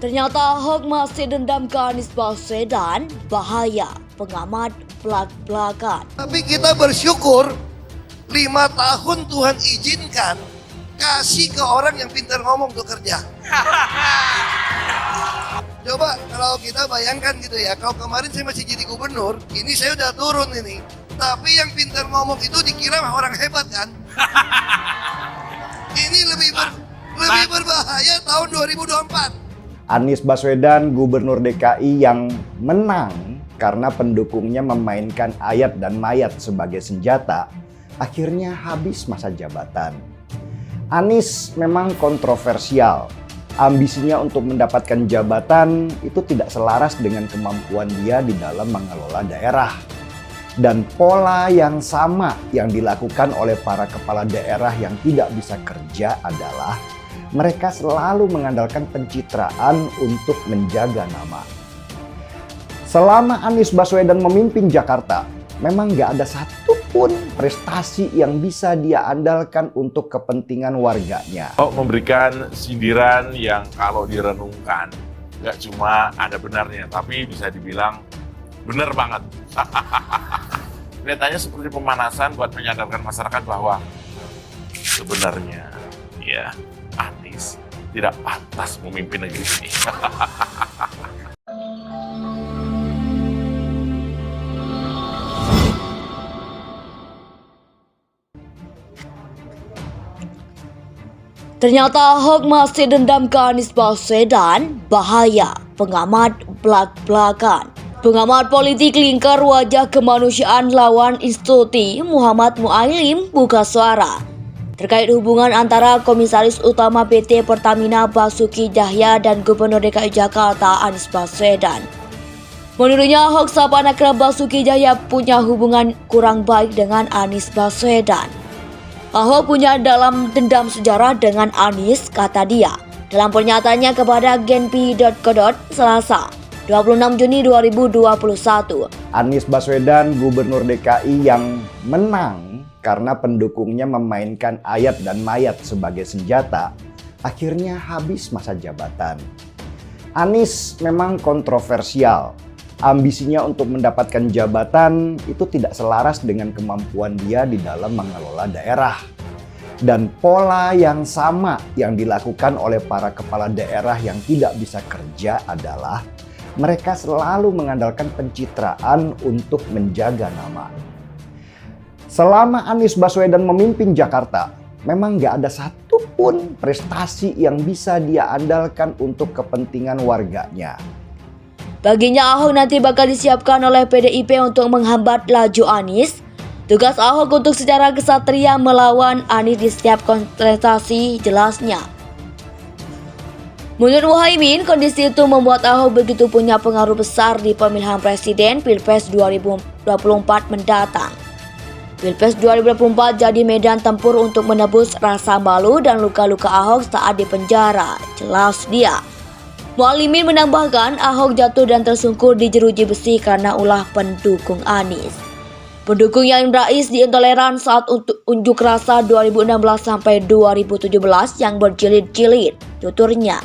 Ternyata Ahok masih dendam ke Anies Baswedan, bahaya, pengamat belak-belakan. Tapi kita bersyukur 5 tahun Tuhan izinkan kasih ke orang yang pintar ngomong untuk kerja. Coba kalau kita bayangkan gitu ya, kalau kemarin saya masih jadi gubernur, ini saya udah turun ini. Tapi yang pintar ngomong itu dikira orang hebat kan? Ini lebih berbahaya tahun 2024. Anies Baswedan, Gubernur DKI yang menang karena pendukungnya memainkan ayat dan mayat sebagai senjata, akhirnya habis masa jabatan. Anies memang kontroversial. Ambisinya untuk mendapatkan jabatan itu tidak selaras dengan kemampuan dia di dalam mengelola daerah. Dan pola yang sama yang dilakukan oleh para kepala daerah yang tidak bisa kerja adalah mereka selalu mengandalkan pencitraan untuk menjaga nama. Selama Anies Baswedan memimpin Jakarta, memang nggak ada satupun prestasi yang bisa dia andalkan untuk kepentingan warganya. Memberikan sindiran yang kalau direnungkan nggak cuma ada benarnya, tapi bisa dibilang benar banget. Kelihatannya seperti pemanasan buat menyadarkan masyarakat bahwa sebenarnya ya Anies tidak pantas memimpin negeri ini. Ternyata Ahok masih dendam ke Anies Baswedan, bahaya, pengamat belak-belakan. Pengamat politik lingkar wajah kemanusiaan lawan Instituti Muhammad Muailim buka suara terkait hubungan antara Komisaris Utama PT Pertamina Basuki Cahaya dan Gubernur DKI Jakarta Anies Baswedan. Menurutnya Ahok sapa akrab Basuki Cahaya punya hubungan kurang baik dengan Anies Baswedan. Ahok punya dalam dendam sejarah dengan Anies, kata dia dalam pernyataannya kepada genpi.co. Selasa 26 Juni 2021. Anies Baswedan, Gubernur DKI yang menang karena pendukungnya memainkan ayat dan mayat sebagai senjata, akhirnya habis masa jabatan. Anies memang kontroversial. Ambisinya untuk mendapatkan jabatan itu tidak selaras dengan kemampuan dia di dalam mengelola daerah. Dan pola yang sama yang dilakukan oleh para kepala daerah yang tidak bisa kerja adalah mereka selalu mengandalkan pencitraan untuk menjaga nama. Selama Anies Baswedan memimpin Jakarta, memang nggak ada satupun prestasi yang bisa dia andalkan untuk kepentingan warganya. Baginya Ahok nanti bakal disiapkan oleh PDIP untuk menghambat laju Anies. Tugas Ahok untuk secara kesatria melawan Anies di setiap kontestasi, jelasnya. Menurut Muhaimin, kondisi itu membuat Ahok begitu punya pengaruh besar di pemilihan presiden Pilpres 2024 mendatang. Pilpres 2024 jadi medan tempur untuk menebus rasa malu dan luka-luka Ahok saat di penjara, jelas dia. Muhaimin menambahkan Ahok jatuh dan tersungkur di jeruji besi karena ulah pendukung Anies. Pendukung yang rais diintoleran saat unjuk rasa 2016 sampai 2017 yang berjilid-jilid, tuturnya.